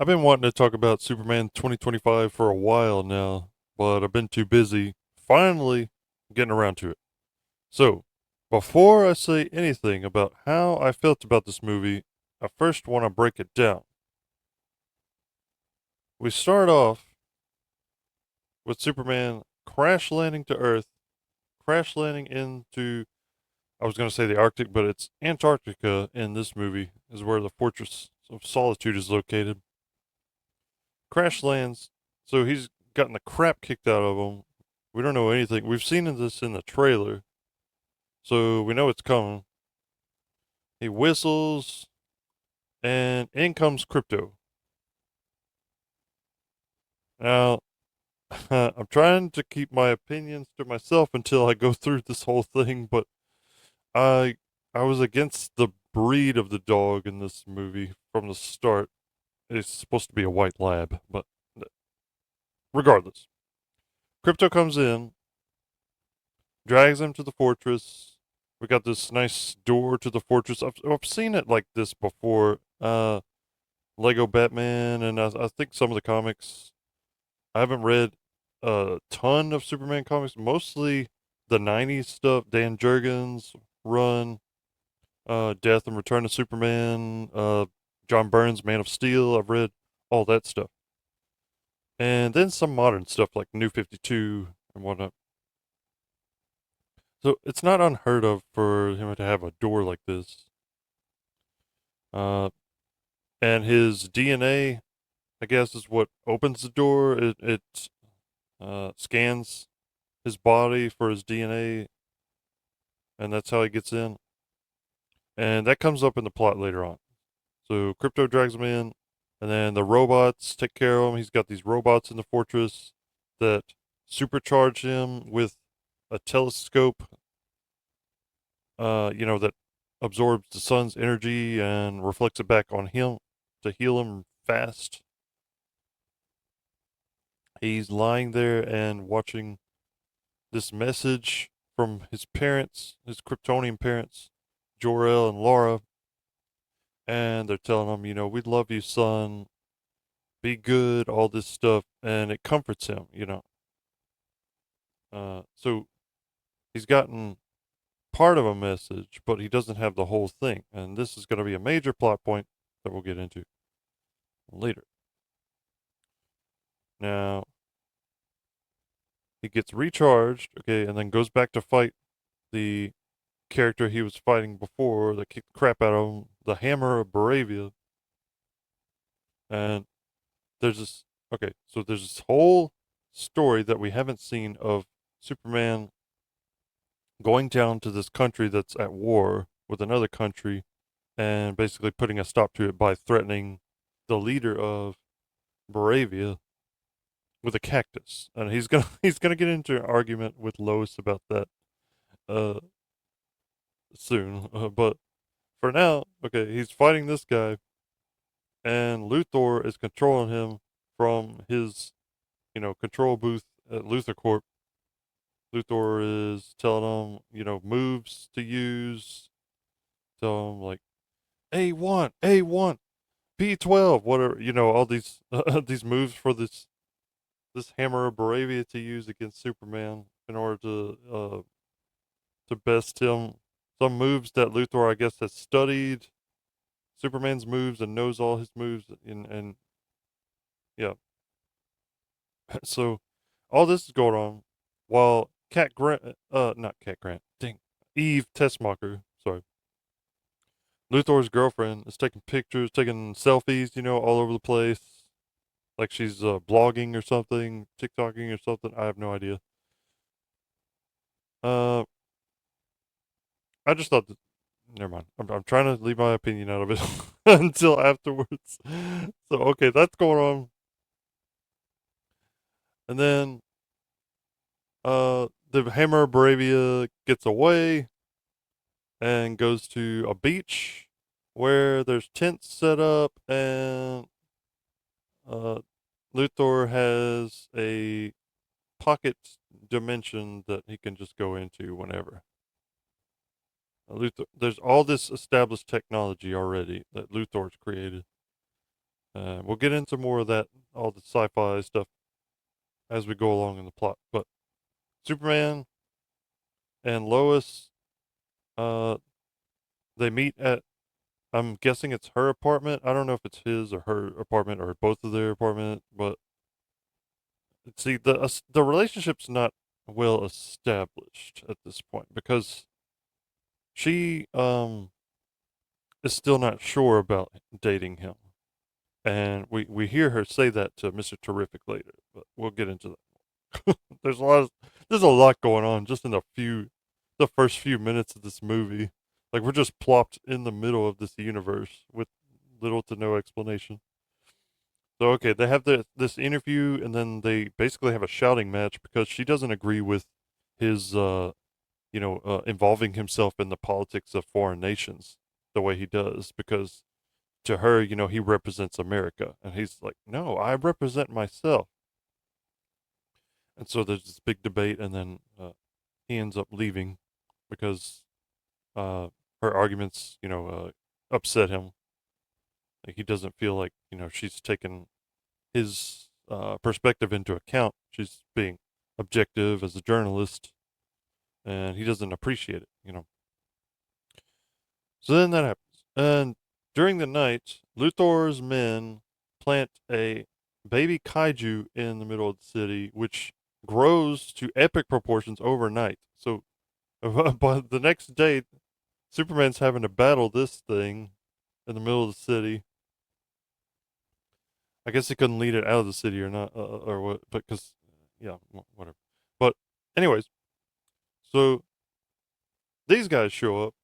I've been wanting to talk about Superman 2025 for a while now, but I've been too busy. Finally, getting around to it. So, before I say anything about how I felt about this movie, I first want to break it down. We start off with Superman crash landing to Earth, crash landing into, I was going to say the Arctic, but it's Antarctica in this movie, is where the Fortress of Solitude is located. Crash lands, so he's gotten the crap kicked out of him. We don't know anything. We've seen this in the trailer, so we know it's coming. He whistles, and in comes Crypto. Now, I'm trying to keep my opinions to myself until I go through this whole thing, but I I was against the breed of the dog in this movie from the start. It's supposed to be a white lab, but regardless, Crypto comes in, drags him to the fortress. We got this nice door to the fortress. I've seen it like this before. Lego Batman, and I think some of the comics. I haven't read a ton of Superman comics, mostly the 90s stuff. Dan Jurgens run, Death and Return of Superman, John Byrne's Man of Steel. I've read all that stuff. And then some modern stuff like New 52 and whatnot. So it's not unheard of for him to have a door like this. Uh, and his DNA, I guess, is what opens the door. It scans his body for his DNA, and that's how he gets in. And that comes up in the plot later on. So Crypto drags him in, and then the robots take care of him. He's got these robots in the fortress that supercharge him with a telescope, that absorbs the sun's energy and reflects it back on him to heal him fast. He's lying there and watching this message from his parents, his Kryptonian parents, Jor-El and Laura, and they're telling him, we love you, son. Be good, all this stuff, and it comforts him. So he's gotten part of a message, but he doesn't have the whole thing, and this is going to be a major plot point that we'll get into later. Now he gets recharged, okay, and then goes back to fight the character he was fighting before that kicked the crap out of him, the Hammer of Baravia. And there's this, okay, so there's this whole story that we haven't seen of Superman going down to this country that's at war with another country and basically putting a stop to it by threatening the leader of Baravia with a cactus. And he's gonna get into an argument with Lois about that uh soon. But for now, okay, he's fighting this guy, and Luthor is controlling him from his, control booth at Luthor Corp. Luthor is telling him, moves to use, tell him like A1, A1, B12, whatever, all these these moves for this Hammer of Baravia to use against Superman in order to best him. Some moves that Luthor, I guess, has studied Superman's moves and knows all his moves, and yeah. So all this is going on while Cat Grant, not Cat Grant, dang, Eve Tessmacher, sorry, Luthor's girlfriend is taking pictures, taking selfies, all over the place, like she's blogging or something, TikToking or something. I have no idea. Uh, I just thought that, never mind. I'm trying to leave my opinion out of it until afterwards. So okay, that's going on, and then the Hammer of Bravia gets away and goes to a beach where there's tents set up, and uh, Luthor has a pocket dimension that he can just go into whenever. Luthor, there's all this established technology already that Luthor's created, We'll get into more of that, all the sci-fi stuff, as we go along in the plot. But Superman and Lois, uh, they meet at, I'm guessing it's her apartment. I don't know if it's his or her apartment or both of their apartment, but see, the relationship's not well established at this point because she is still not sure about dating him. And we hear her say that to Mr. Terrific later, but we'll get into that. There's a lot going on just in the first few minutes of this movie. Like we're just plopped in the middle of this universe with little to no explanation. So okay, they have this interview and then they basically have a shouting match because she doesn't agree with his involving himself in the politics of foreign nations the way he does because to her, he represents America. And he's like, no, I represent myself. And so there's this big debate, and then he ends up leaving because uh, her arguments, upset him. Like he doesn't feel like, she's taken his perspective into account. She's being objective as a journalist, and he doesn't appreciate it. So then that happens. And during the night, Luthor's men plant a baby kaiju in the middle of the city, which grows to epic proportions overnight. So by the next day, Superman's having to battle this thing in the middle of the city. I guess he couldn't lead it out of the city or not, or what, because, yeah, whatever. But, anyways, so these guys show up.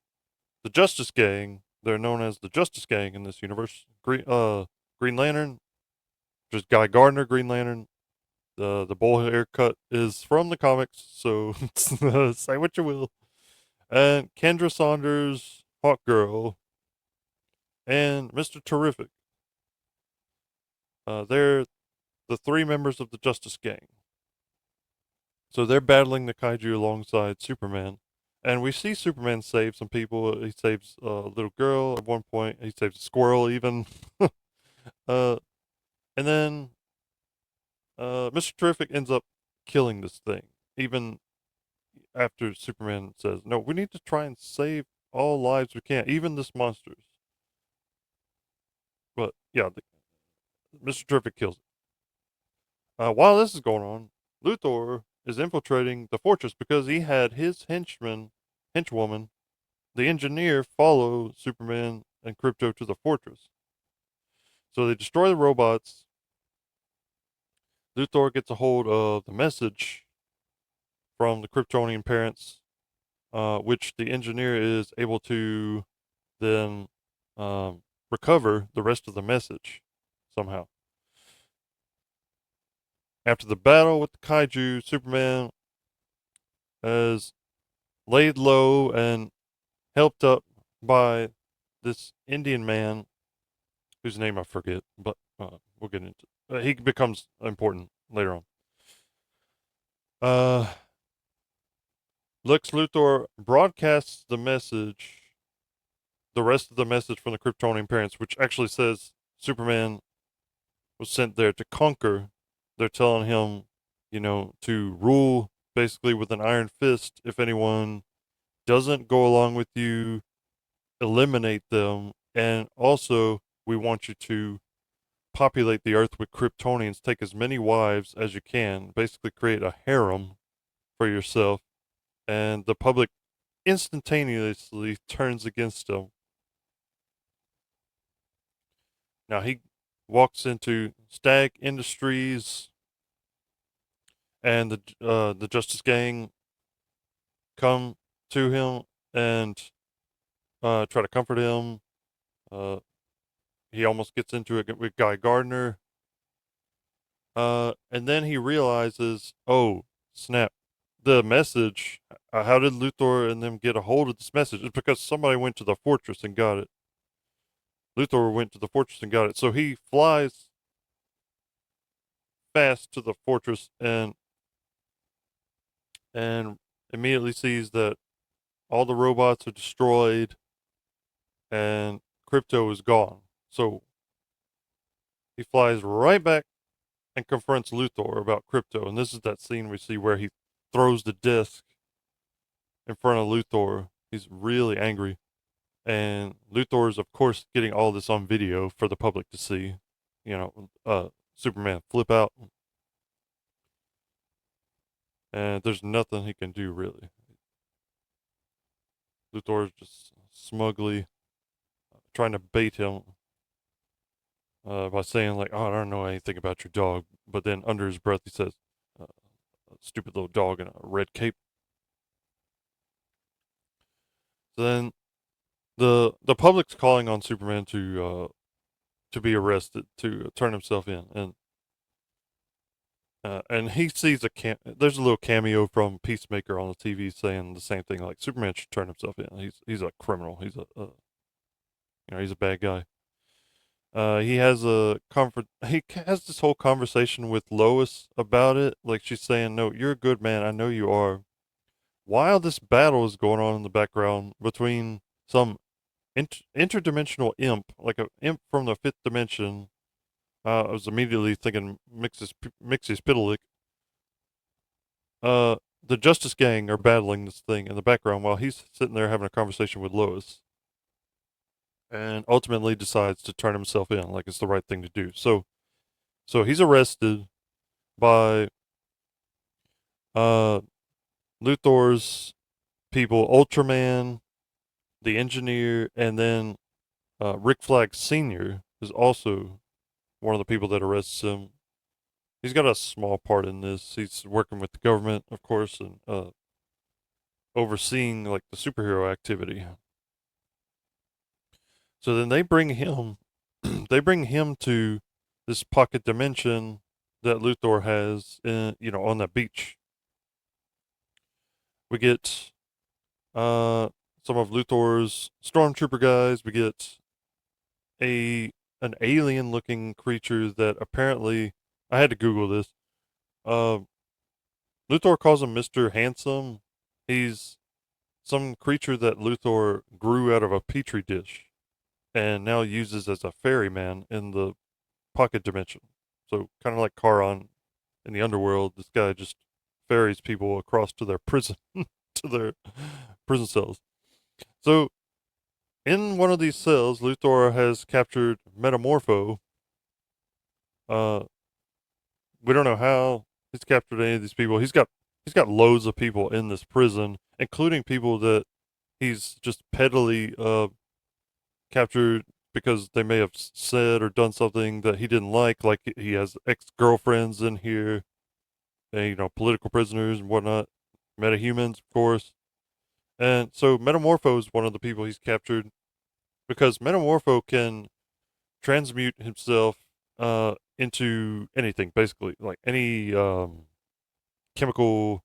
The Justice Gang, they're known as the Justice Gang in this universe. Green Lantern, just Guy Gardner, Green Lantern. The bowl haircut is from the comics, so say what you will. And Kendra Saunders, Hawk Girl, and Mr. Terrific. They're the three members of the Justice Gang. So they're battling the kaiju alongside Superman. And we see Superman save some people. He saves a little girl at one point. He saves a squirrel even. uh, and then Mr. Terrific ends up killing this thing. Even after Superman says, no, we need to try and save all lives we can, even this monster's. But yeah, Mr. Terrific kills it. While this is going on, Luthor is infiltrating the fortress because he had his henchwoman, the engineer, follow Superman and Krypto to the fortress. So they destroy the robots. Luthor gets a hold of the message from the Kryptonian parents, which the engineer is able to then recover the rest of the message somehow. After the battle with the kaiju, Superman is laid low and helped up by this Indian man whose name I forget, but we'll get into it. He becomes important later on. Uh, Lex Luthor broadcasts the rest of the message from the Kryptonian parents, which actually says Superman was sent there to conquer. They're telling him, to rule basically with an iron fist. If anyone doesn't go along with you, eliminate them. And also, we want you to populate the earth with Kryptonians, take as many wives as you can, basically create a harem for yourself. And the public instantaneously turns against him. Now he walks into Stag Industries, and the Justice Gang come to him and try to comfort him. Uh, he almost gets into it with Guy Gardner, and then he realizes, oh snap, the message. How did Luthor and them get a hold of this message? It's because somebody went to the fortress and got it. Luthor went to the fortress and got it. So he flies fast to the fortress and immediately sees that all the robots are destroyed and Krypto is gone. So he flies right back and confronts Luthor about crypto. And this is that scene we see where he throws the disc in front of Luthor. He's really angry. And Luthor is, of course, getting all this on video for the public to see. Superman flip out, and there's nothing he can do, really. Luthor is just smugly trying to bait him by saying, like, oh, I don't know anything about your dog. But then under his breath, he says, stupid little dog in a red cape. So then the public's calling on Superman to be arrested, to turn himself in, and he sees there's a little cameo from Peacemaker on the TV saying the same thing, like Superman should turn himself in. He's a criminal. He's a bad guy. He has he has this whole conversation with Lois about it. Like she's saying, "No, you're a good man. I know you are." While this battle is going on in the background between some interdimensional imp, like a imp from the fifth dimension. I was immediately thinking Mixie's Piddalick. The Justice Gang are battling this thing in the background while he's sitting there having a conversation with Lois, and ultimately decides to turn himself in, like it's the right thing to do. So he's arrested by uh Luthor's people, Ultraman, the engineer, and then Rick Flag Sr. is also one of the people that arrests him. He's got a small part in this. He's working with the government, of course, and overseeing like the superhero activity. So then they bring him, they bring him to this pocket dimension that Luthor has, on that beach. We get some of Luthor's stormtrooper guys. We get a an alien looking creature that apparently I had to Google this. Uh, Luthor calls him Mr. Handsome. He's some creature that Luthor grew out of a petri dish and now uses as a ferryman in the pocket dimension. So kind of like Charon in the underworld, this guy just ferries people across to their prison, to their prison cells. So in one of these cells, Luthor has captured Metamorpho. Uh, we don't know how he's captured any of these people. He's got loads of people in this prison, including people that he's just pettily captured because they may have said or done something that he didn't like. Like he has ex-girlfriends in here, and, political prisoners and whatnot, metahumans, of course. And so Metamorpho is one of the people he's captured because Metamorpho can transmute himself into anything, basically, like any chemical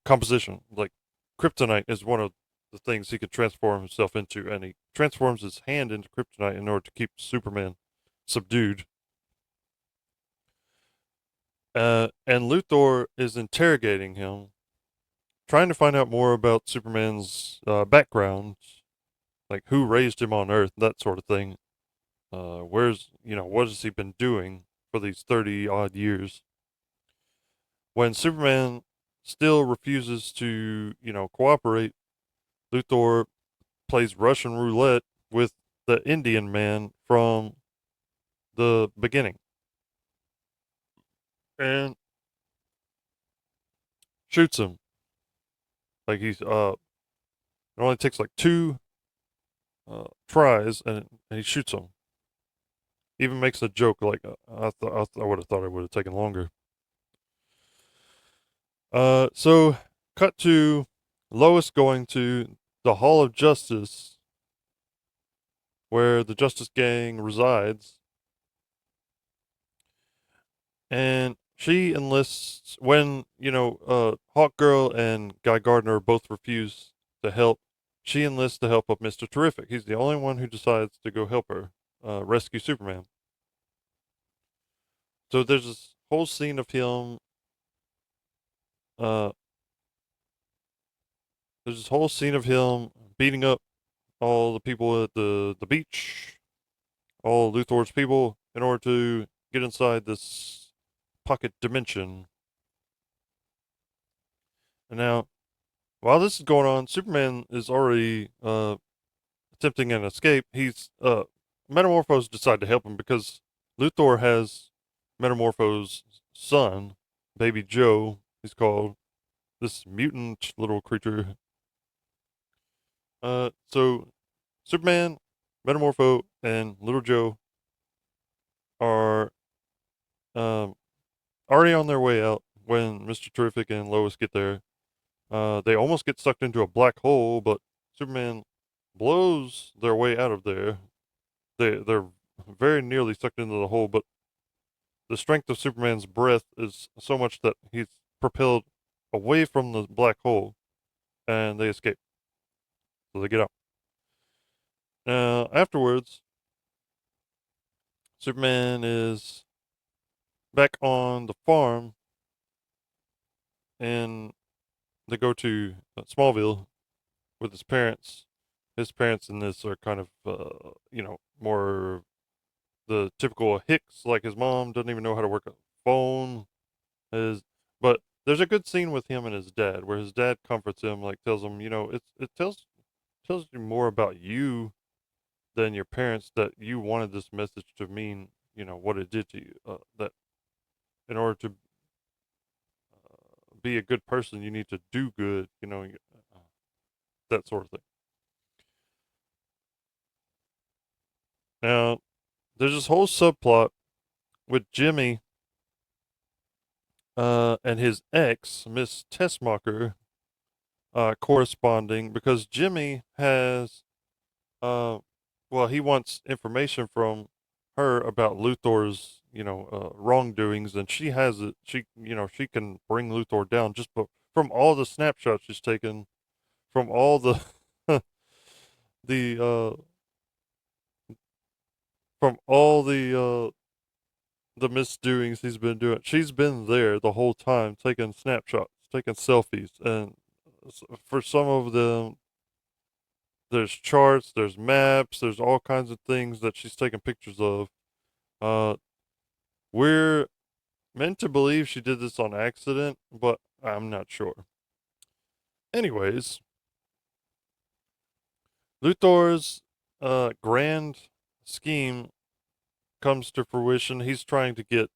composition. Like kryptonite is one of the things he could transform himself into, and he transforms his hand into kryptonite in order to keep Superman subdued. And Luthor is interrogating him, trying to find out more about Superman's background, like who raised him on Earth, that sort of thing. What has he been doing for these 30 odd years? When Superman still refuses to, cooperate, Luthor plays Russian roulette with the Indian man from the beginning and shoots him. Like it only takes like two tries, and he shoots him. Even makes a joke like I would have thought it would have taken longer. So cut to Lois going to the Hall of Justice, where the Justice Gang resides, and she enlists when Hawk Girl and Guy Gardner both refuse to help. She enlists the help of Mr. Terrific. He's the only one who decides to go help her rescue Superman. So there's this whole scene of him. Uh, there's this whole scene of him beating up all the people at the beach, all Luthor's people in order to get inside this pocket dimension. And now, while this is going on, Superman is already attempting an escape. He's Metamorphos decide to help him because Luthor has Metamorphos' son, Baby Joe. He's called this mutant little creature. So Superman, Metamorpho, and Little Joe are um already on their way out when Mr. Terrific and Lois get there. They almost get sucked into a black hole, but Superman blows their way out of there. They're very nearly sucked into the hole, but the strength of Superman's breath is so much that he's propelled away from the black hole, and they escape. So they get out. Now afterwards, Superman is back on the farm, and they go to Smallville with his parents. His parents in this are kind of, more the typical hicks. Like his mom doesn't even know how to work a phone. His, but there's a good scene with him and his dad where his dad comforts him, like tells him, it tells you more about you than your parents that you wanted this message to mean, what it did to you. That in order to be a good person, you need to do good, that sort of thing. Now, there's this whole subplot with Jimmy and his ex, Miss Tessmacher, corresponding because Jimmy has, uh, well, he wants information from her about Luthor's, wrongdoings, and she has it. She can bring Luthor down just from all the snapshots she's taken, from all the the from all the misdoings he's been doing. She's been there the whole time, taking snapshots, taking selfies, and for some of them, there's charts, there's maps, there's all kinds of things that she's taking pictures of. Uh, we're meant to believe she did this on accident, but I'm not sure. Anyways, Luthor's grand scheme comes to fruition. He's trying to get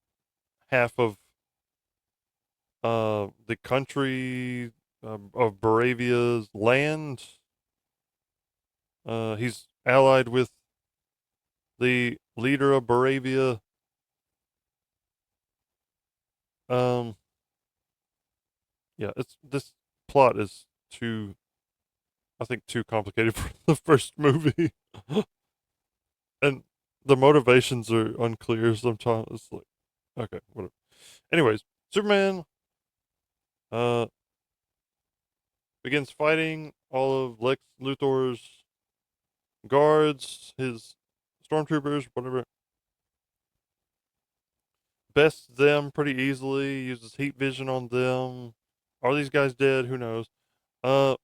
half of the country of Baravia's land. He's allied with the leader of Baravia. Um, yeah, it's this plot is too, I think, too complicated for the first movie, and the motivations are unclear sometimes. It's like, okay, whatever. Anyways, Superman uh begins fighting all of Lex Luthor's guards, his stormtroopers, whatever. Bests them pretty easily. Uses heat vision on them. Are these guys dead? Who knows? Uh,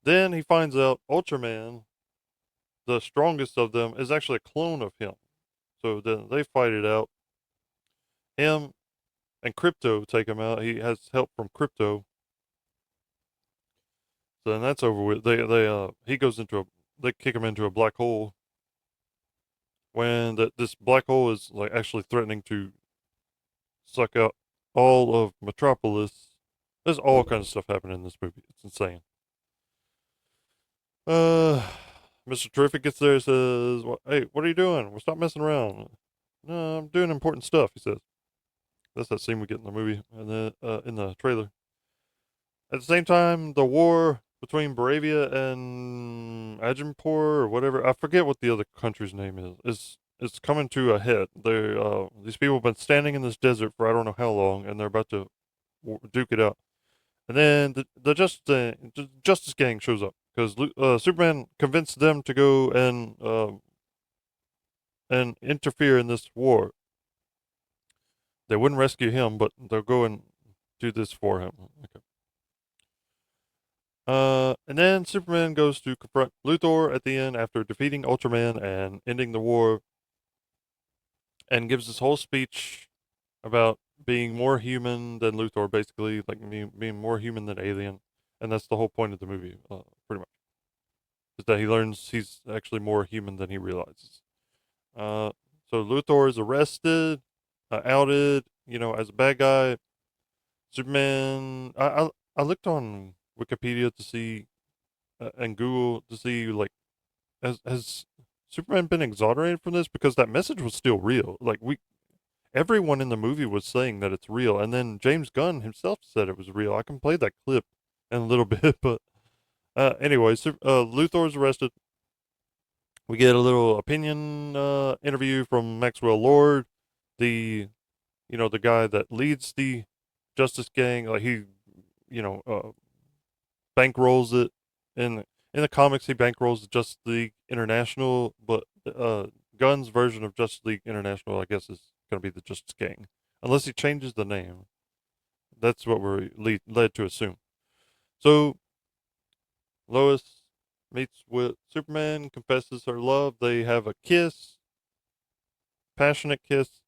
then he finds out Ultraman, the strongest of them, is actually a clone of him. So then they fight it out. Him and Crypto take him out. He has help from Crypto. So then that's over with. He goes into they kick him into a black hole when this black hole is like actually threatening to suck out all of Metropolis. There's all kinds of stuff happening in this movie. It's insane. Uh, Mr. Terrific gets there and says, "Hey, what are you doing? Well, stop messing around." "No, I'm doing important stuff," he says. That's that scene we get in the movie and in the trailer. At the same time, the war between Bravia and Aginpur or whatever, I forget what the other country's name is coming to a head. These people have been standing in this desert for I don't know how long, and they're about to duke it out. And then the Justice Gang shows up because Superman convinced them to go and interfere in this war. They wouldn't rescue him, but they'll go and do this for him. Okay. And then Superman goes to confront Luthor at the end after defeating Ultraman and ending the war. and gives this whole speech about being more human than Luthor, basically, like being more human than Alien, and that's the whole point of the movie, pretty much, is that he learns he's actually more human than he realizes. Uh, so Luthor is arrested, outed, as a bad guy. Superman. I looked on Wikipedia to see and Google to see like has Superman been exonerated from this because that message was still real. Like everyone in the movie was saying that it's real, and then James Gunn himself said it was real. I can play that clip in a little bit, but anyway, Luthor's arrested. We get a little opinion interview from Maxwell Lord, the the guy that leads the Justice Gang. Like he, you know, uh, bankrolls it in the comics. He bankrolls the Justice League International, but Gunn's version of Justice League International, I guess, is going to be the Justice Gang, unless he changes the name. That's what we're led to assume. So Lois meets with Superman, confesses her love. They have a kiss, passionate kiss,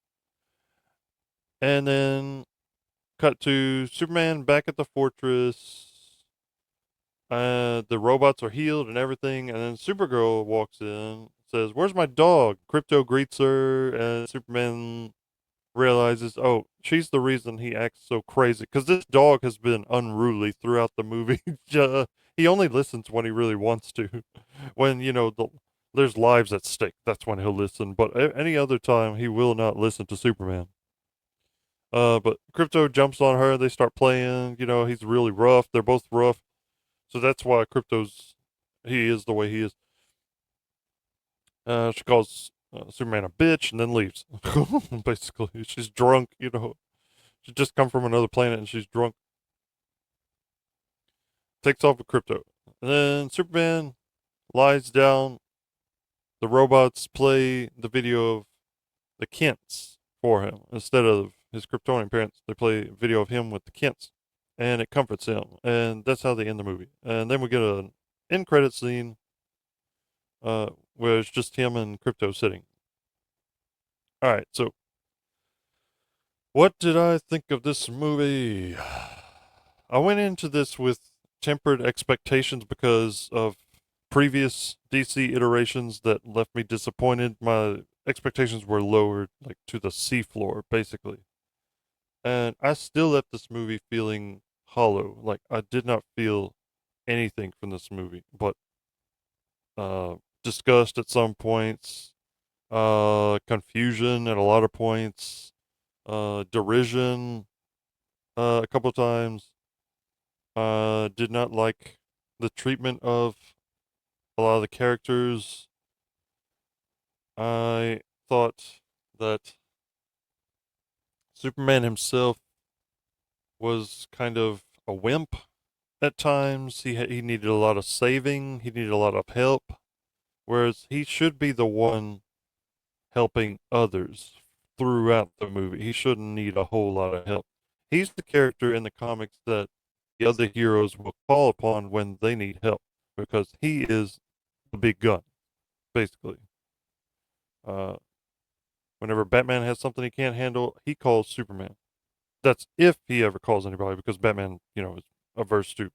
and then cut to Superman back at the fortress. The robots are healed and everything, and then Supergirl walks in, says, "Where's my dog?" Crypto greets her, and Superman realizes, oh, she's the reason he acts so crazy because this dog has been unruly throughout the movie. He only listens when he really wants to, when there's lives at stake. That's when he'll listen, but any other time he will not listen to Superman. But Crypto jumps on her. They start playing. He's really rough. They're both rough. So that's why he is the way he is. She calls Superman a bitch and then leaves. Basically, she's drunk. She just come from another planet and she's drunk. Takes off with Crypto. And then Superman lies down. The robots play the video of the Kents for him instead of his Kryptonian parents. They play a video of him with the Kents, and it comforts him. And that's how they end the movie. And then we get an end credit scene where it's just him and Crypto sitting. All right, so what did I think of this movie? I went into this with tempered expectations because of previous DC iterations that left me disappointed. My expectations were lowered like to the seafloor, basically. And I still left this movie feeling hollow. Like I did not feel anything from this movie, but disgust at some points, confusion at a lot of points, derision a couple of times. Did not like the treatment of a lot of the characters. I thought that Superman himself was kind of a wimp at times. He needed a lot of saving. He needed a lot of help, whereas he should be the one helping others throughout the movie. He shouldn't need a whole lot of help. He's the character in the comics that the other heroes will call upon when they need help because he is the big gun, basically. Uh, Whenever Batman has something he can't handle, he calls Superman. That's if he ever calls anybody because Batman, is averse to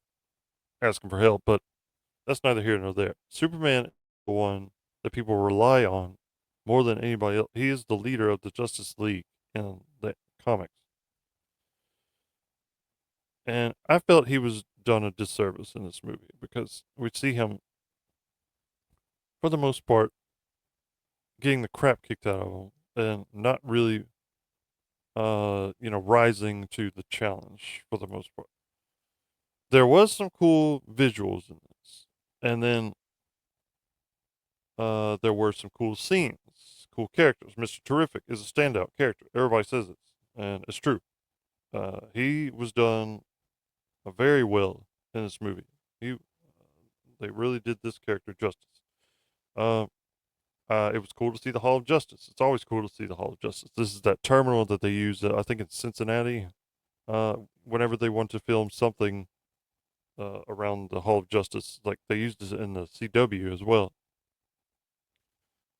asking for help, but that's neither here nor there. Superman is the one that people rely on more than anybody else. He is the leader of the Justice League in the comics. And I felt he was done a disservice in this movie because we see him, for the most part, getting the crap kicked out of him and not really, rising to the challenge for the most part. There was some cool visuals in this, and then there were some cool scenes, cool characters. Mr. Terrific is a standout character. Everybody says it, and it's true. He was done very well in this movie. They really did this character justice. Uh, it was cool to see the Hall of Justice. It's always cool to see the Hall of Justice. This is that terminal that they use, I think in Cincinnati, whenever they want to film something around the Hall of Justice. Like they used it in the CW as well.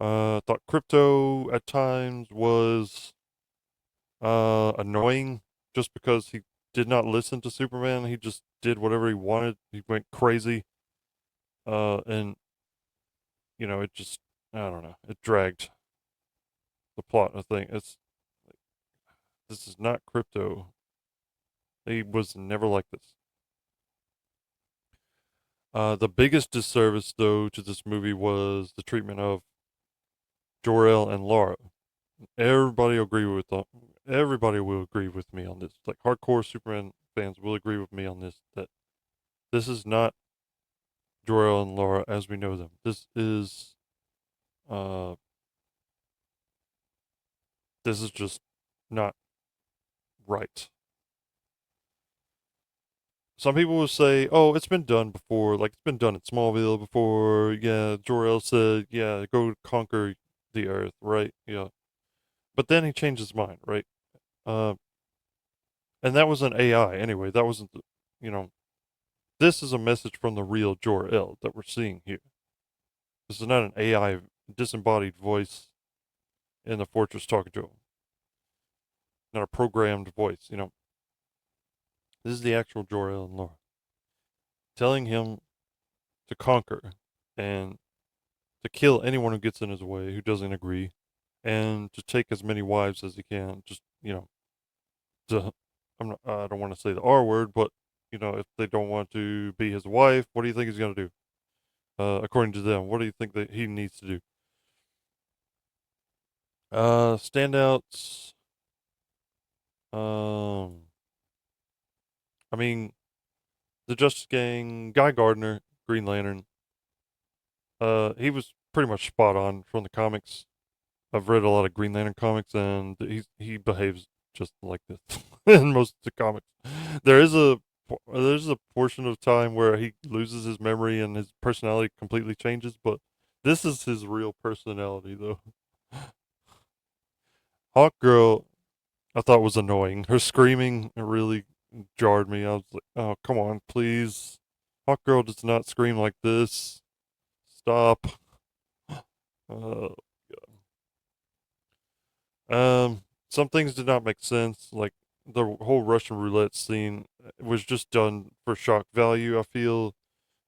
Thought Crypto at times was annoying just because he did not listen to Superman. He just did whatever he wanted. He went crazy. And it just, I don't know, it dragged the plot. I think this is not Crypto. He was never like this. The biggest disservice, though, to this movie was the treatment of Jor-El and Lara. Everybody will agree with everybody will agree with me on this. Like hardcore Superman fans will agree with me on this that this is not Jor-El and Lara as we know them. Uh this is just not right. Some people will say, "Oh, it's been done before. Like it's been done in Smallville before." Yeah, Jor-El said, "Yeah, go conquer the Earth." Right? Yeah, but then he changed his mind. Right? Uh, and that was an AI anyway. That wasn't the, you know. This is a message from the real Jor-El that we're seeing here. This is not an AI disembodied voice in the fortress talking to him. Not a programmed voice. This is the actual Jor-El and Laura telling him to conquer and to kill anyone who gets in his way who doesn't agree, and to take as many wives as he can. Just to I don't want to say the R word, but if they don't want to be his wife, what do you think he's gonna do? According to them, what do you think that he needs to do? Standouts. Um, I mean, the Justice Gang, Guy Gardner, Green Lantern. He was pretty much spot on from the comics. I've read a lot of Green Lantern comics, and he behaves just like this in most of the comics. There is a there's a portion of time where he loses his memory and his personality completely changes, but this is his real personality, though. Hawk Girl, I thought was annoying. Her screaming really jarred me. I was like, "Oh, come on, please! Hawk Girl does not scream like this. Stop." Uh, some things did not make sense. Like the whole Russian roulette scene was just done for shock value. I feel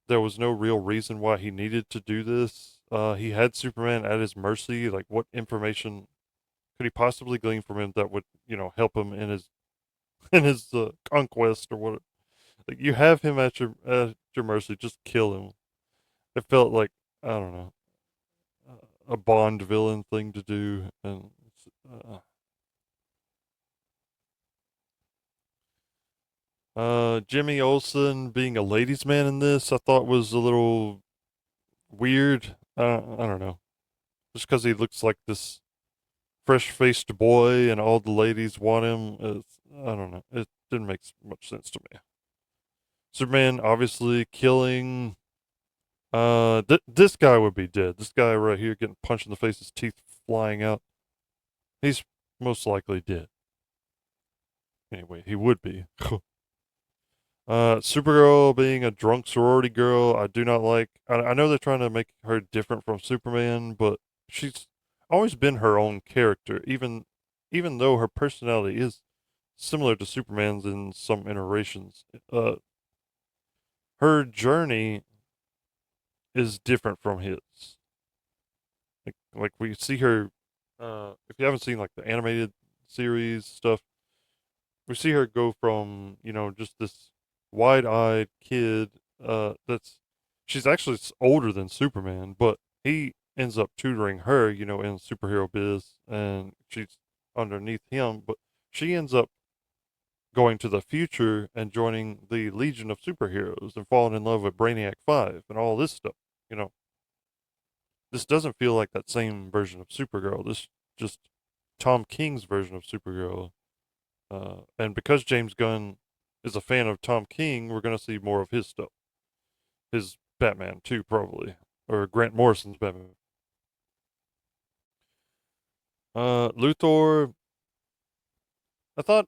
there was no real reason why he needed to do this. He had Superman at his mercy. Like, what information could he possibly glean from him that would, help him in his conquest or what? Like, you have him at your mercy. Just kill him. It felt like, I don't know, a Bond villain thing to do, and Jimmy Olsen being a ladies' man in this, I thought was a little weird. I don't know, just because he looks like this fresh-faced boy and all the ladies want him. I don't know. It didn't make much sense to me. Superman obviously killing. This guy would be dead. This guy right here getting punched in the face, his teeth flying out. He's most likely dead. Anyway, he would be. Supergirl being a drunk sorority girl, I do not like. I know they're trying to make her different from Superman, but she's always been her own character, even though her personality is similar to Superman's in some iterations. Her journey is different from his. Like we see her. If you haven't seen like the animated series stuff, we see her go from just this wide-eyed kid that's she's actually older than Superman, but he ends up tutoring her in superhero biz, and she's underneath him, but she ends up going to the future and joining the Legion of Superheroes and falling in love with Brainiac 5 and all this stuff. you know this doesn't feel like that same version of Supergirl. This just Tom King's version of Supergirl. And because James Gunn is a fan of Tom King, we're going to see more of his stuff. His Batman, too, probably. Or Grant Morrison's Batman. Luthor, I thought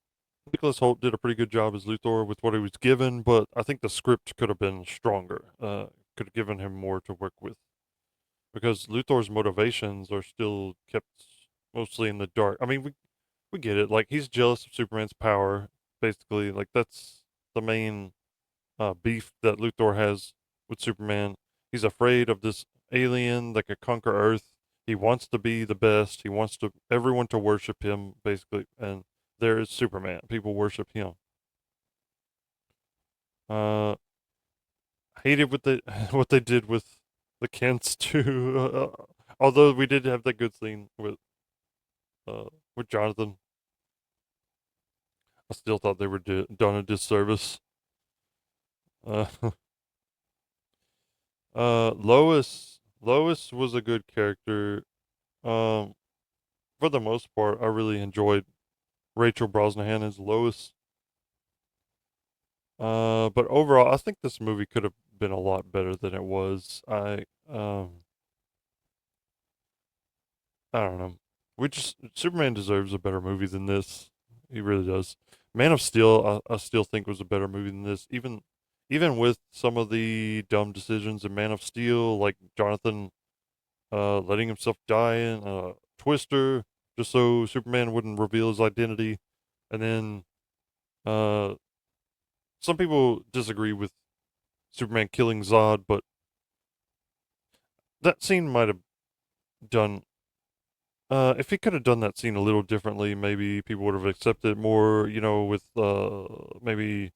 Nicholas Holt did a pretty good job as Luthor with what he was given, but I think the script could have been stronger. Could have given him more to work with. because Luthor's motivations are still kept mostly in the dark. I mean, we get it. Like he's jealous of Superman's power, basically. Like that's the main beef that Luthor has with Superman. He's afraid of this alien that could conquer Earth. He wants to be the best. He wants to everyone to worship him, basically. And there is Superman. People worship him. Uh, hated what they what they did with the Kents too. Although we did have that good scene with Jonathan, I still thought they were done a disservice. Uh, Lois was a good character. Um, for the most part, I really enjoyed Rachel Brosnahan as Lois. But overall, I think this movie could have been a lot better than it was. I don't know. We just Superman deserves a better movie than this. He really does. Man of Steel, I still think was a better movie than this. Even with some of the dumb decisions in Man of Steel, like Jonathan letting himself die in Twister, just so Superman wouldn't reveal his identity, and then uh, some people disagree with Superman killing Zod, but that scene might have done if he could have done that scene a little differently, maybe people would have accepted it more, with maybe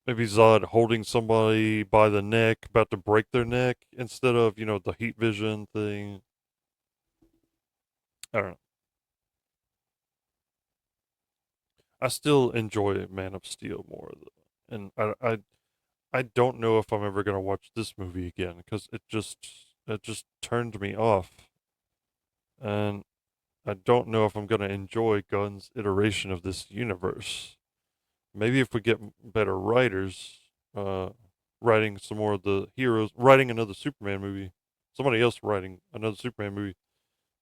Zod holding somebody by the neck, about to break their neck, instead of, the heat vision thing. I don't know. I still enjoy Man of Steel more, though. And I don't know if I'm ever gonna watch this movie again because it just turned me off, and I don't know if I'm gonna enjoy Gunn's iteration of this universe. Maybe if we get better writers, uh, writing some more of the heroes, writing another Superman movie, somebody else writing another Superman movie,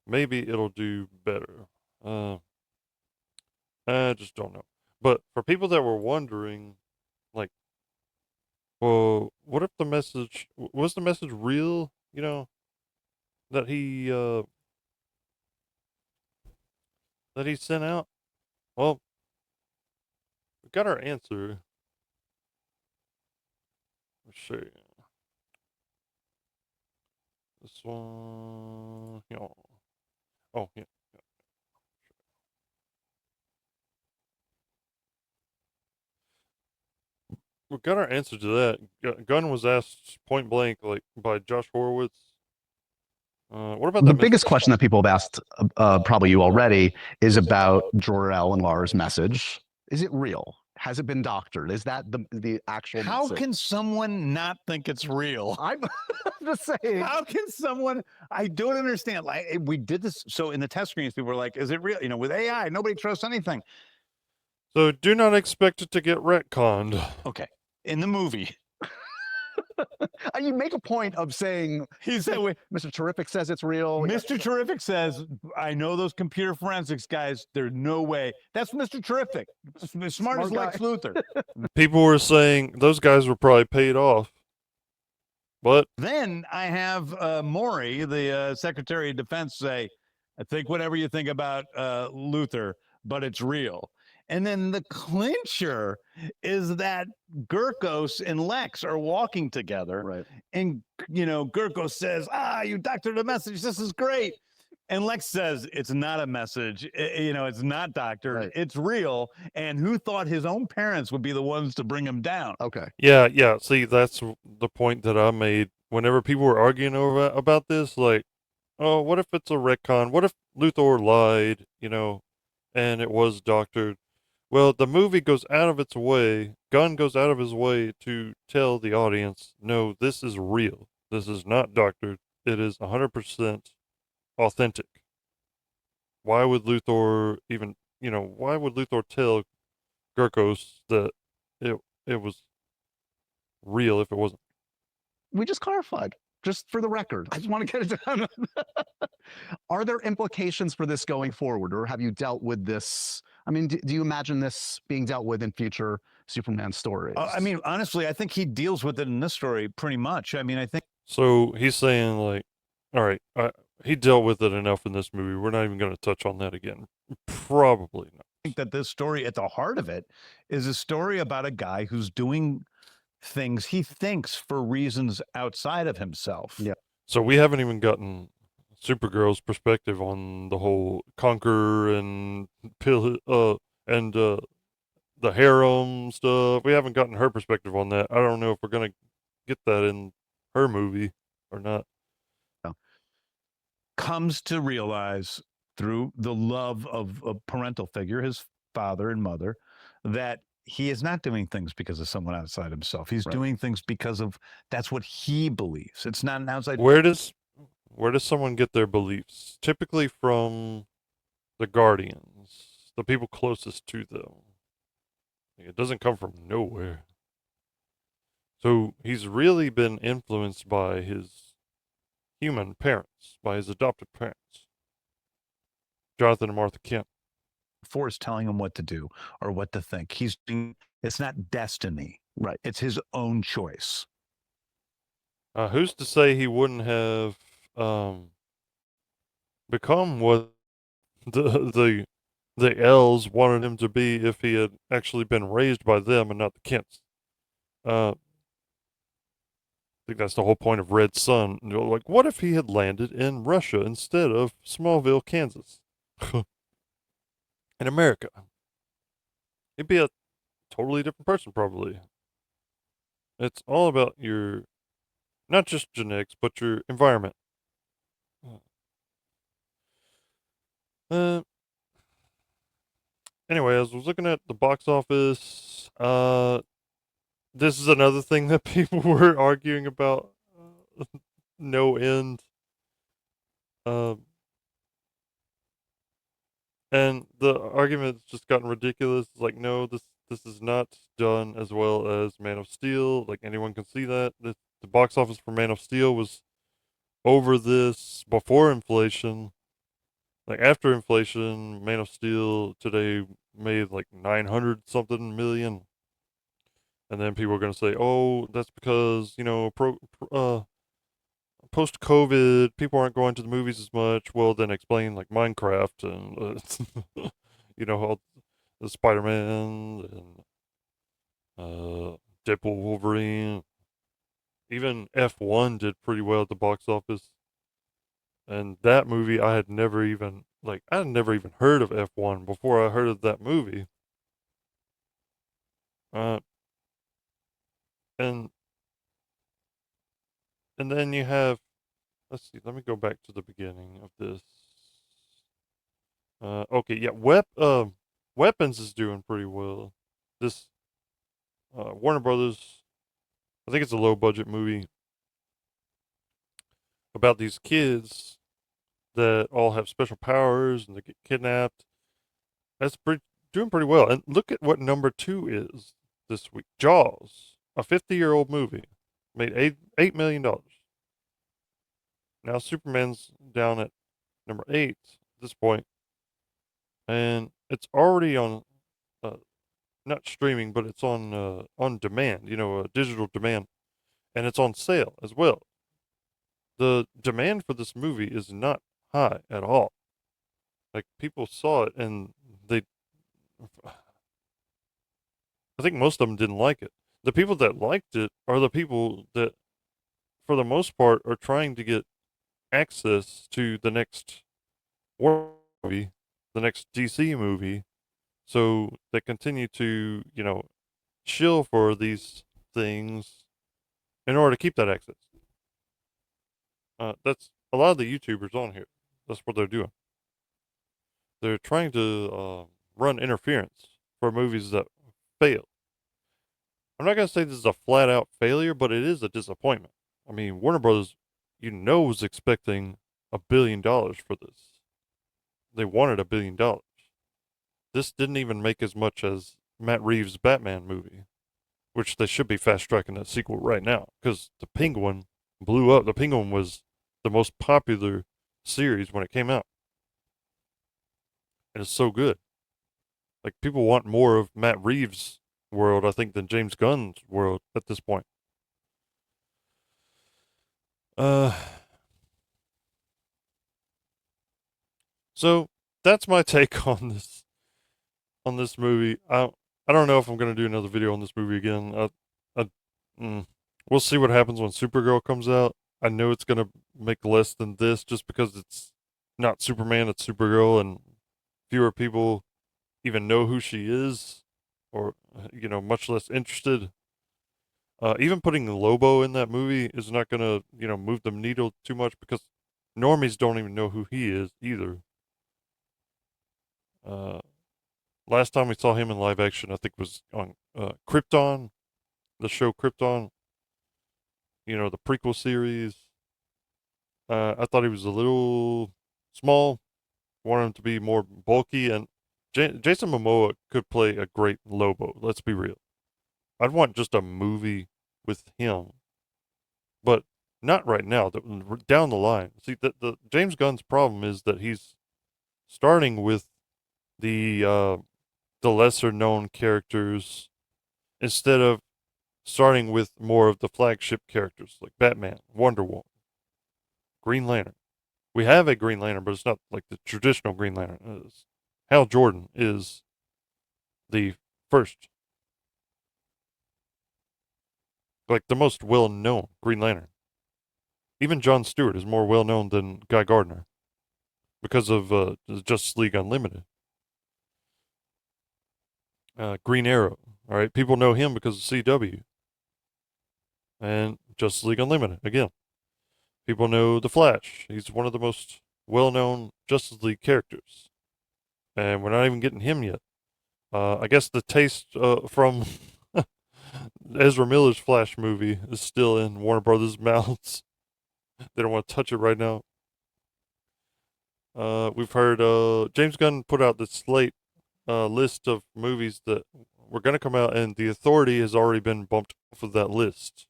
maybe it'll do better. Uh, I just don't know. But for people that were wondering, like, well, what if the message was the message real? That he sent out. Well, we got our answer. Let's see. This one. Oh, yeah. We got our answer to that. Gunn was asked point blank, like by Josh Horowitz. What about The that biggest message? question that people have asked, probably you already, is about Jor-El and Lara's message. Is it real? Has it been doctored? Is that the actual How message? can someone not think it's real? I'm just saying. How can someone? I don't understand. Like we did this. So in the test screens, people were like, "Is it real?" With AI, nobody trusts anything. So do not expect it to get retconned. Okay, in the movie, You make a point of saying he said, Mr. Terrific says it's real. "Mr. Terrific says, I know those computer forensics guys. There's no way. That's Mr. Terrific, smart as Lex Luthor." People were saying those guys were probably paid off. But then I have Maury, the Secretary of Defense, say, "I think whatever you think about Luthor, but it's real." And then the clincher is that Gurkos and Lex are walking together. Right. And, Gurkos says, you doctored a message. This is great. And Lex says, it's not a message. It's not doctored. Right. It's real. And who thought his own parents would be the ones to bring him down? Okay. yeah. See, that's the point that I made. Whenever people were arguing about this, like, oh, what if it's a retcon? What if Luthor lied? And it was doctored. Well, the movie goes out of its way, Gunn goes out of his way to tell the audience, no, this is real. This is not doctored. It is 100% authentic. Why would Luthor why would Luthor tell Gurkos that it was real if it wasn't? We just clarified, just for the record. I just want to get it done. Are there implications for this going forward, or have you dealt with this? I mean, do you imagine this being dealt with in future Superman stories. I mean, honestly, I think he deals with it in this story pretty much. I mean, I think So he's saying like, all right, he dealt with it enough in this movie. We're not even going to touch on that again. Probably not. that this story, at the heart of it, is a story about a guy who's doing things he thinks for reasons outside of himself. Yeah. So we haven't even gotten Supergirl's perspective on the whole conquer and and the harem stuff. We haven't gotten her perspective on that. I don't know if we're gonna get that in her movie or not. Comes to realize through the love of a parental figure, his father and mother, that he is not doing things because of someone outside himself. He's Right. doing things because of that's what he believes. It's not an outside. Where does someone get their beliefs? Typically from the guardians, the people closest to them. It doesn't come from nowhere. So he's really been influenced by his human parents, by his adopted parents, Jonathan and Martha Kent. Force telling him what to do or what to think. He's doing, it's not destiny. Right. It's his own choice. Who's to say he wouldn't have become what the L's wanted him to be if he had actually been raised by them and not the Kents? I think that's the whole point of Red Sun. You know, like, what if he had landed in Russia instead of Smallville, Kansas? In America. He'd be a totally different person, probably. It's all about your, not just genetics, but your environment. Anyway, as I was looking at the box office, this is another thing that people were arguing about, no end. And the argument's just gotten ridiculous. It's like, no, this is not done as well as Man of Steel. Like, anyone can see that. The box office for Man of Steel was over this before inflation. Like, after inflation, Man of Steel today made like 900 something million. And then people are going to say, oh, that's because, post COVID, people aren't going to the movies as much. Well, then explain like Minecraft and, all the Spider Man and Deadpool Wolverine. Even F1 did pretty well at the box office. And that movie, I had never even heard of F1 before I heard of that movie. Uh, and and then you have, let's see, let me go back to the beginning of this. Okay, yeah, Weapons is doing pretty well. This Warner Brothers, I think it's a low budget movie about these kids that all have special powers and they get kidnapped. Doing pretty well. And look at what number 2 is this week. Jaws, a 50-year-old movie, made $8 million. Now Superman's down at number 8 at this point, and it's already on, not streaming, but it's on demand. Digital demand, and it's on sale as well. The demand for this movie is not high at all. Like, people saw it and they, I think most of them didn't like it. The people that liked it are the people that, for the most part, are trying to get access to the next Warner movie, the next DC movie, so they continue to, shill for these things in order to keep that access. That's a lot of the YouTubers on here. That's what they're doing. They're trying to run interference for movies that fail. I'm not gonna say this is a flat out failure, but it is a disappointment. I mean, Warner Brothers, was expecting $1 billion for this. They wanted $1 billion. This didn't even make as much as Matt Reeves' Batman movie, which they should be fast tracking that sequel right now because the Penguin blew up. The Penguin was the most popular series when it came out. And it's so good. Like, people want more of Matt Reeves world, I think, than James Gunn's world at this point. So that's my take on this movie. I don't know if I'm gonna do another video on this movie again. I we'll see what happens when Supergirl comes out. I know it's gonna make less than this just because it's not Superman, it's Supergirl, and fewer people even know who she is, or much less interested. Even putting Lobo in that movie is not gonna move the needle too much because normies don't even know who he is either. Uh, Last time we saw him in live action, I think was on Krypton, the show Krypton. The prequel series. I thought he was a little small. Wanted him to be more bulky, and Jason Momoa could play a great Lobo. Let's be real. I'd want just a movie with him, but not right now. Down the line. See, the James Gunn's problem is that he's starting with the lesser known characters instead of starting with more of the flagship characters like Batman, Wonder Woman, Green Lantern. We have a Green Lantern, but it's not like the traditional Green Lantern. Hal Jordan is the first, like the most well known Green Lantern. Even John Stewart is more well known than Guy Gardner because of Justice League Unlimited. Green Arrow, all right, people know him because of CW and Justice League Unlimited again. People know the Flash. He's one of the most well-known Justice League characters, and we're not even getting him yet. I guess the taste from Ezra Miller's Flash movie is still in Warner Brothers' mouths. They don't want to touch it right now. We've heard James Gunn put out the slate list of movies that were going to come out, and The Authority has already been bumped off of that list.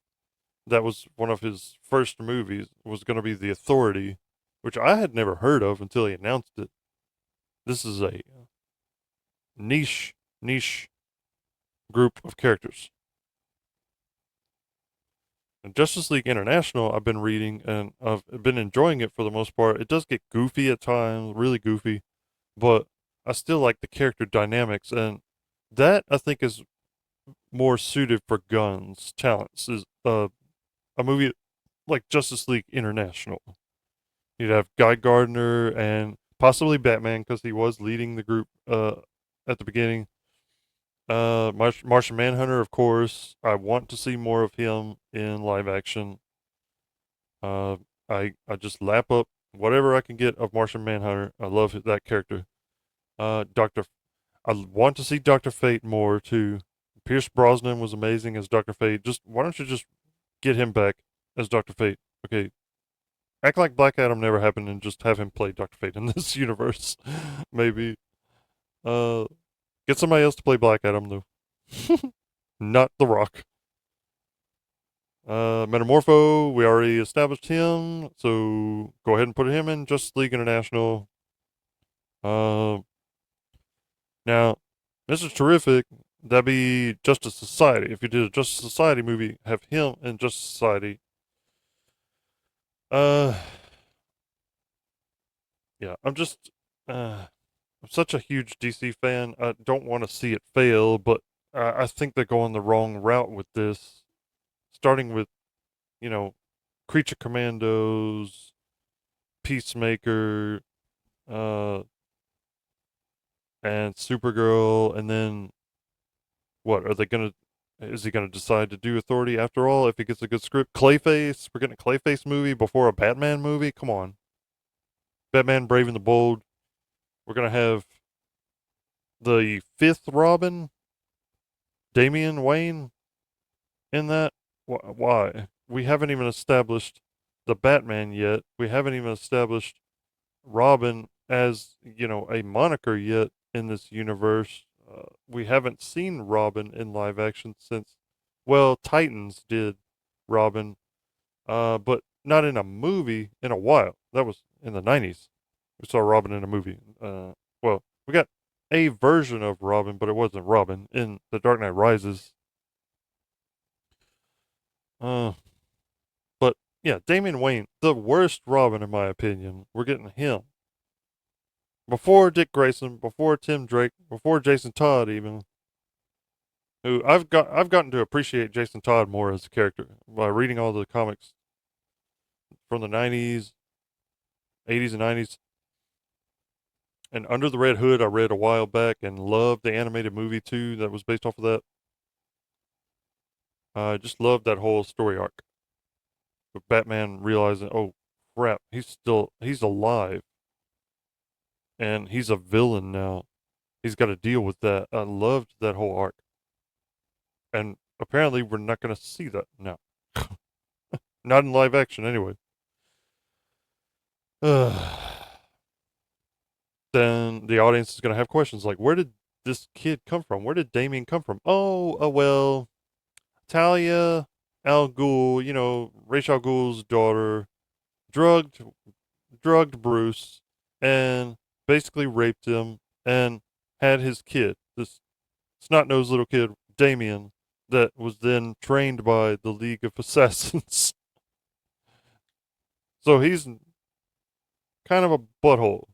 That was one of his first movies, was going to be The Authority, which I had never heard of until he announced it. This is a niche group of characters. And Justice League International, I've been reading and I've been enjoying it for the most part. It does get goofy at times, really goofy, but I still like the character dynamics, and that I think is more suited for Gunn's talents. Is a movie like Justice League International. You'd have Guy Gardner and possibly Batman because he was leading the group at the beginning. Martian Manhunter, of course. I want to see more of him in live action. I just lap up whatever I can get of Martian Manhunter. I love that character. Doctor, I want to see Doctor Fate more too. Pierce Brosnan was amazing as Doctor Fate. Just why don't you just get him back as Doctor Fate? Okay, act like Black Adam never happened and just have him play Doctor Fate in this universe. Maybe. Uh, get somebody else to play Black Adam though. Not The Rock. Metamorpho, we already established him, so go ahead and put him in Justice League International. Uh, Now, this is terrific. That'd be Justice Society. If you did a Justice Society movie, have him in Justice Society. Uh, yeah, I'm such a huge DC fan. I don't want to see it fail, but I think they're going the wrong route with this. Starting with, you know, Creature Commandos, Peacemaker, uh, and Supergirl, and then what are they gonna? Is he gonna decide to do Authority after all if he gets a good script? Clayface, we're getting a Clayface movie before a Batman movie. Come on, Batman Brave and the Bold. We're gonna have the fifth Robin, Damian Wayne, in that. Why? We haven't even established the Batman yet. We haven't even established Robin as a moniker yet in this universe. We haven't seen Robin in live action since, well, Titans did Robin, but not in a movie in a while. That was in the 90s. We saw Robin in a movie. Well, we got a version of Robin, but it wasn't Robin in The Dark Knight Rises. But yeah, Damian Wayne, the worst Robin in my opinion. We're getting him before Dick Grayson, before Tim Drake, before Jason Todd even. Who I've gotten to appreciate Jason Todd more as a character by reading all the comics from the 90s, 80s and 90s. And Under the Red Hood I read a while back and loved the animated movie too that was based off of that. I just loved that whole story arc. With Batman realizing, oh crap, he's alive. And he's a villain now. He's got to deal with that. I loved that whole arc. And apparently we're not going to see that now. Not in live action anyway. Then the audience is going to have questions like, where did this kid come from? Where did Damien come from? Oh, well, Talia Al Ghul, Ra's al Ghul's daughter, drugged Bruce and basically raped him and had his kid, this snot-nosed little kid, Damien, that was then trained by the League of Assassins. So he's kind of a butthole.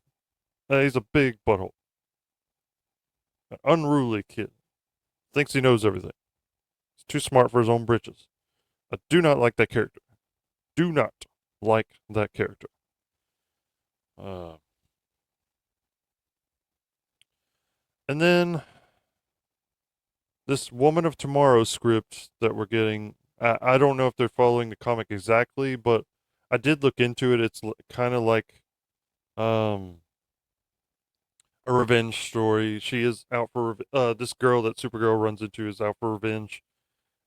He's a big butthole. An unruly kid. Thinks he knows everything. He's too smart for his own britches. I do not like that character. Do not like that character. And then this Woman of Tomorrow script that we're getting, I don't know if they're following the comic exactly, but I did look into it. It's kind of like a revenge story. She is out for this girl that Supergirl runs into is out for revenge,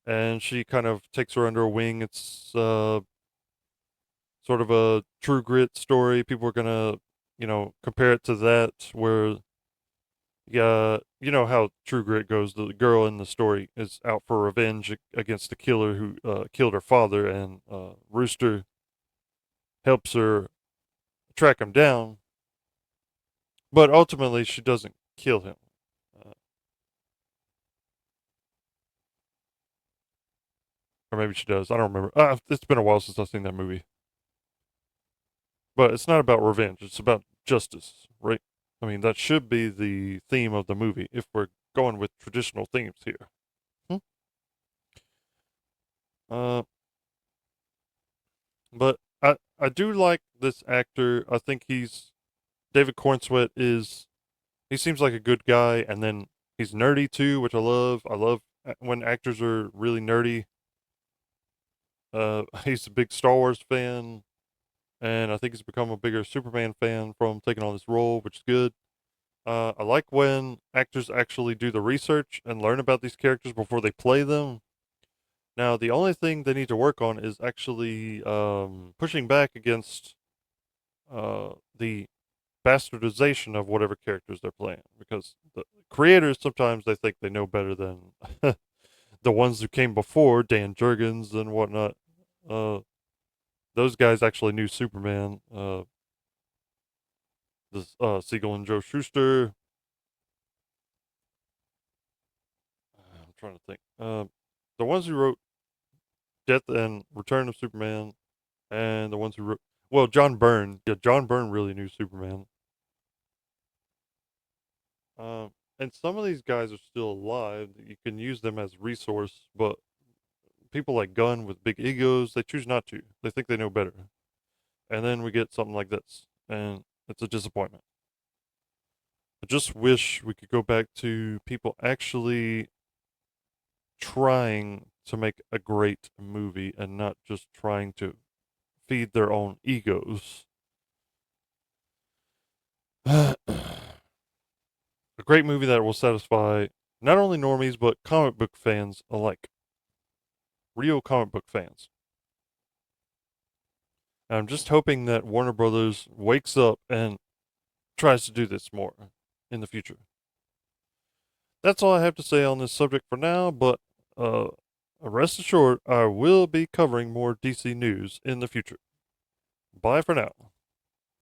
and she kind of takes her under her wing. It's sort of a True Grit story. People are gonna, compare it to that, where you know how True Grit goes. The girl in the story is out for revenge against the killer who killed her father, and Rooster helps her track him down. But ultimately, she doesn't kill him. Uh, or maybe she does. I don't remember. It's been a while since I've seen that movie. But it's not about revenge. It's about justice, right? I mean, that should be the theme of the movie if we're going with traditional themes here. Hmm? Uh, but I do like this actor. I think David Cornsweet he seems like a good guy, and then he's nerdy too, which I love. I love when actors are really nerdy. He's a big Star Wars fan, and I think he's become a bigger Superman fan from taking on this role, which is good. I like when actors actually do the research and learn about these characters before they play them. Now, the only thing they need to work on is actually pushing back against the bastardization of whatever characters they're playing, because the creators sometimes they think they know better than the ones who came before, Dan Jurgens and whatnot. Those guys actually knew Superman. Siegel and Joe Shuster. I'm trying to think. The ones who wrote Death and Return of Superman, and the ones who wrote, well, John Byrne. Yeah, John Byrne really knew Superman. And some of these guys are still alive. You can use them as resource, but people like Gunn with big egos, they choose not to. They think they know better. And then we get something like this, and it's a disappointment. I just wish we could go back to people actually trying to make a great movie and not just trying to feed their own egos. A great movie that will satisfy not only normies but comic book fans alike. Real comic book fans. And I'm just hoping that Warner Brothers wakes up and tries to do this more in the future. That's all I have to say on this subject for now, but rest assured I will be covering more DC news in the future. Bye for now.